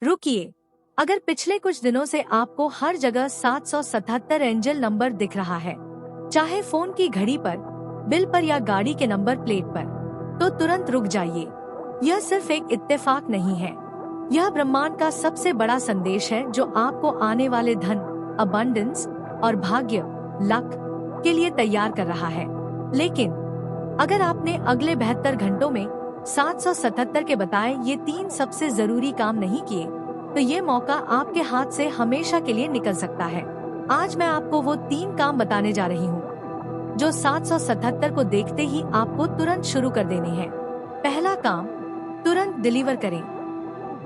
रुकिए, अगर पिछले कुछ दिनों से आपको हर जगह 777 एंजल नंबर दिख रहा है, चाहे फोन की घड़ी पर, बिल पर या गाड़ी के नंबर प्लेट पर, तो तुरंत रुक जाइए। यह सिर्फ एक इत्तेफाक नहीं है, यह ब्रह्मांड का सबसे बड़ा संदेश है जो आपको आने वाले धन, अबंडेंस और भाग्य, लक के लिए तैयार कर रहा है। लेकिन अगर आपने अगले 72 घंटों में 777 के बताए ये 3 सबसे जरूरी काम नहीं किए, तो ये मौका आपके हाथ से हमेशा के लिए निकल सकता है। आज मैं आपको वो 3 काम बताने जा रही हूँ जो 777 को देखते ही आपको तुरंत शुरू कर देने हैं। पहला काम, तुरंत डिलीवर करें।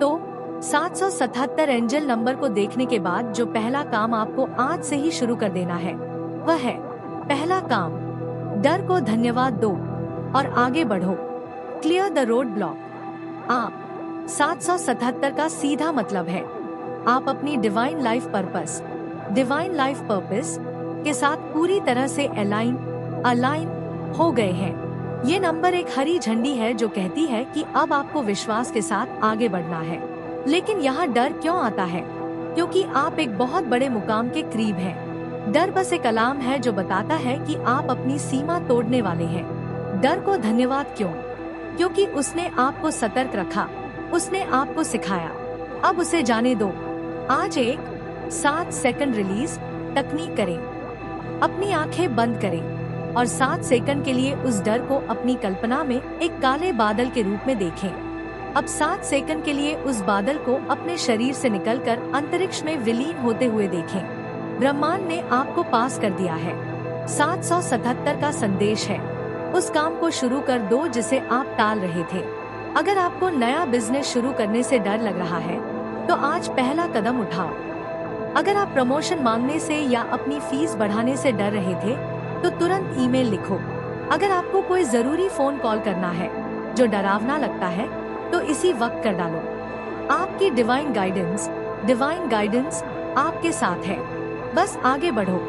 तो 777 एंजल नंबर को देखने के बाद जो पहला काम आपको आज से ही शुरू कर देना है वह है, पहला काम, डर को धन्यवाद दो और आगे बढ़ो। Clear the road block. आप 777 का सीधा मतलब है आप अपनी डिवाइन लाइफ पर्पस के साथ पूरी तरह से अलाइन हो गए हैं। ये नंबर एक हरी झंडी है जो कहती है कि अब आपको विश्वास के साथ आगे बढ़ना है। लेकिन यहाँ डर क्यों आता है? क्योंकि आप एक बहुत बड़े मुकाम के करीब हैं। डर बस एक अलार्म है जो बताता है कि आप अपनी सीमा तोड़ने वाले हैं। डर को धन्यवाद क्यों? क्योंकि उसने आपको सतर्क रखा, उसने आपको सिखाया, अब उसे जाने दो। आज एक 7 सेकंड रिलीज तकनीक करें। अपनी आंखें बंद करें और 7 सेकंड के लिए उस डर को अपनी कल्पना में एक काले बादल के रूप में देखें। अब 7 सेकंड के लिए उस बादल को अपने शरीर से निकलकर अंतरिक्ष में विलीन होते हुए देखें। ब्रह्मांड ने आपको पास कर दिया है। 777 का संदेश है, उस काम को शुरू कर दो जिसे आप टाल रहे थे। अगर आपको नया बिजनेस शुरू करने से डर लग रहा है तो आज पहला कदम उठाओ। अगर आप प्रमोशन मांगने से या अपनी फीस बढ़ाने से डर रहे थे तो तुरंत ईमेल लिखो। अगर आपको कोई जरूरी फोन कॉल करना है जो डरावना लगता है तो इसी वक्त कर डालो। आपकी डिवाइन गाइडेंस आपके साथ है, बस आगे बढ़ो।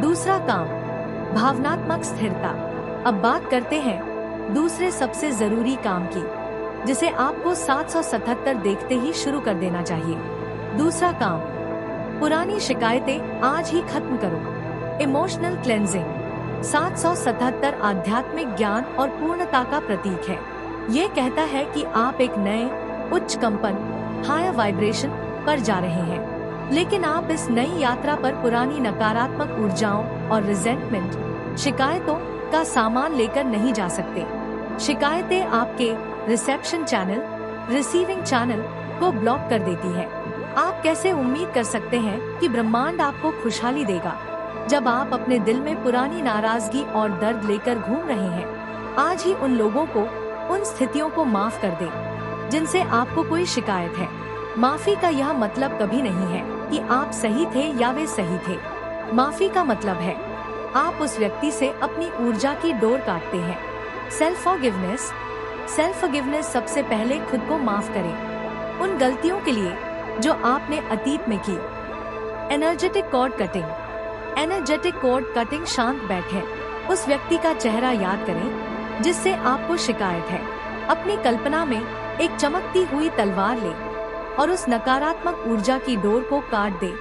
दूसरा काम, भावनात्मक स्थिरता। अब बात करते हैं दूसरे सबसे जरूरी काम की, जिसे आपको 777 देखते ही शुरू कर देना चाहिए। दूसरा काम, पुरानी शिकायतें आज ही खत्म करो। Emotional cleansing. 777 आध्यात्मिक ज्ञान और पूर्णता का प्रतीक है। ये कहता है कि आप एक नए उच्च कंपन, हायर वाइब्रेशन पर जा रहे हैं। लेकिन आप इस नई यात्रा पर पुरानी नकारात्मक ऊर्जाओं और रिजेंटमेंट, शिकायतों का सामान लेकर नहीं जा सकते। शिकायतें आपके रिसेप्शन चैनल, रिसीविंग चैनल को ब्लॉक कर देती है। आप कैसे उम्मीद कर सकते हैं कि ब्रह्मांड आपको खुशहाली देगा जब आप अपने दिल में पुरानी नाराजगी और दर्द लेकर घूम रहे हैं? आज ही उन लोगों को, उन स्थितियों को माफ कर दें जिनसे आपको कोई शिकायत है। माफी का यह मतलब कभी नहीं है कि आप सही थे या वे सही थे। माफी का मतलब है आप उस व्यक्ति से अपनी ऊर्जा की डोर काटते हैं। सेल्फ फॉरगिवनेस सबसे पहले खुद को माफ करें उन गलतियों के लिए जो आपने अतीत में की। Energetic cord cutting. शांत बैठें, उस व्यक्ति का चेहरा याद करें जिससे आपको शिकायत है। अपनी कल्पना में एक चमकती हुई तलवार ले और उस नकारात्मक ऊर्जा की डोर को काट दे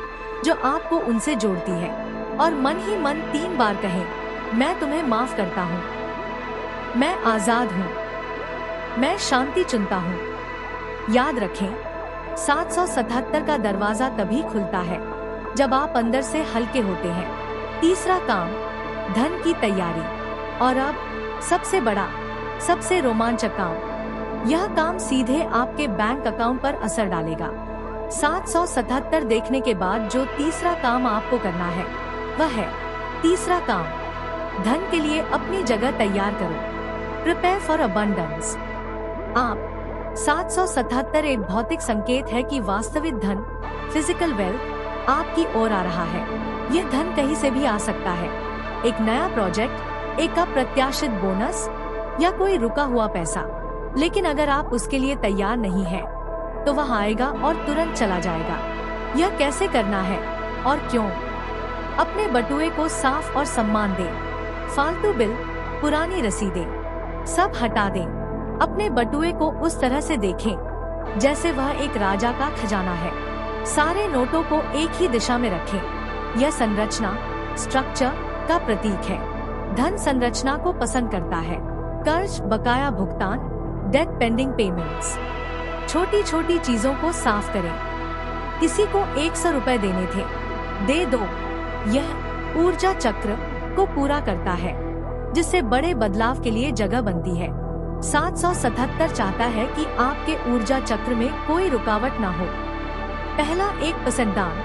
जो आपको उनसे जोड़ती है, और मन ही मन 3 बार कहें, मैं तुम्हें माफ करता हूँ, मैं आजाद हूँ, मैं शांति चुनता हूँ। याद रखें, 777 का दरवाजा तभी खुलता है जब आप अंदर से हल्के होते हैं। तीसरा काम, धन की तैयारी। और अब सबसे बड़ा, सबसे रोमांचक काम। यह काम सीधे आपके बैंक अकाउंट पर असर डालेगा। 777 देखने के बाद जो तीसरा काम आपको करना है वह है, तीसरा काम, धन के लिए अपनी जगह तैयार करो। Prepare for abundance. आप 777 एक भौतिक संकेत है कि वास्तविक धन, फिजिकल वेल्थ आपकी ओर आ रहा है। यह धन कहीं से भी आ सकता है, एक नया प्रोजेक्ट, एक अप्रत्याशित बोनस या कोई रुका हुआ पैसा। लेकिन अगर आप उसके लिए तैयार नहीं हैं, तो वह आएगा और तुरंत चला जाएगा। यह कैसे करना है और क्यों? अपने बटुए को साफ और सम्मान दें। फालतू बिल, पुरानी रसीदें सब हटा दें। अपने बटुए को उस तरह से देखें जैसे वह एक राजा का खजाना है। सारे नोटों को एक ही दिशा में रखें। यह संरचना स्ट्रक्चर का प्रतीक है। धन संरचना को पसंद करता है। कर्ज, बकाया भुगतान, डेट पेंडिंग पेमेंट्स। छोटी छोटी चीजों को साफ करें। किसी को 100 रुपए देने थे, दे दो। यह ऊर्जा चक्र को पूरा करता है, जिससे बड़े बदलाव के लिए जगह बनती है। 777 चाहता है कि आपके ऊर्जा चक्र में कोई रुकावट ना हो। पहला 1% दान,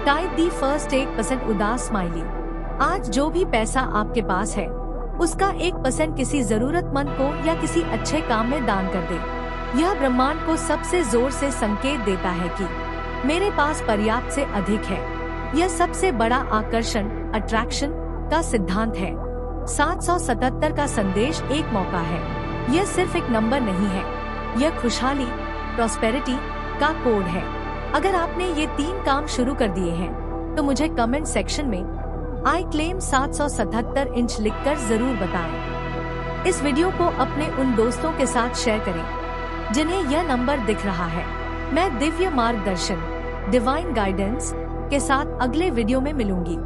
टाइप दी फर्स्ट 1% उदास स्माइली। आज जो भी पैसा आपके पास है उसका 1% किसी जरूरतमंद को या किसी अच्छे काम में दान कर दे। यह ब्रह्मांड को सबसे जोर से संकेत देता है कि मेरे पास पर्याप्त से अधिक है। यह सबसे बड़ा आकर्षण अट्रैक्शन का सिद्धांत है। 777 का संदेश एक मौका है। यह सिर्फ एक नंबर नहीं है, यह खुशहाली प्रॉस्पेरिटी का कोड है। अगर आपने ये 3 काम शुरू कर दिए हैं तो मुझे कमेंट सेक्शन में आई क्लेम 777 इंच लिखकर जरूर बताएं। इस वीडियो को अपने उन दोस्तों के साथ शेयर करें जिन्हें यह नंबर दिख रहा है। मैं दिव्य मार्गदर्शन डिवाइन गाइडेंस के साथ अगले वीडियो में मिलूंगी।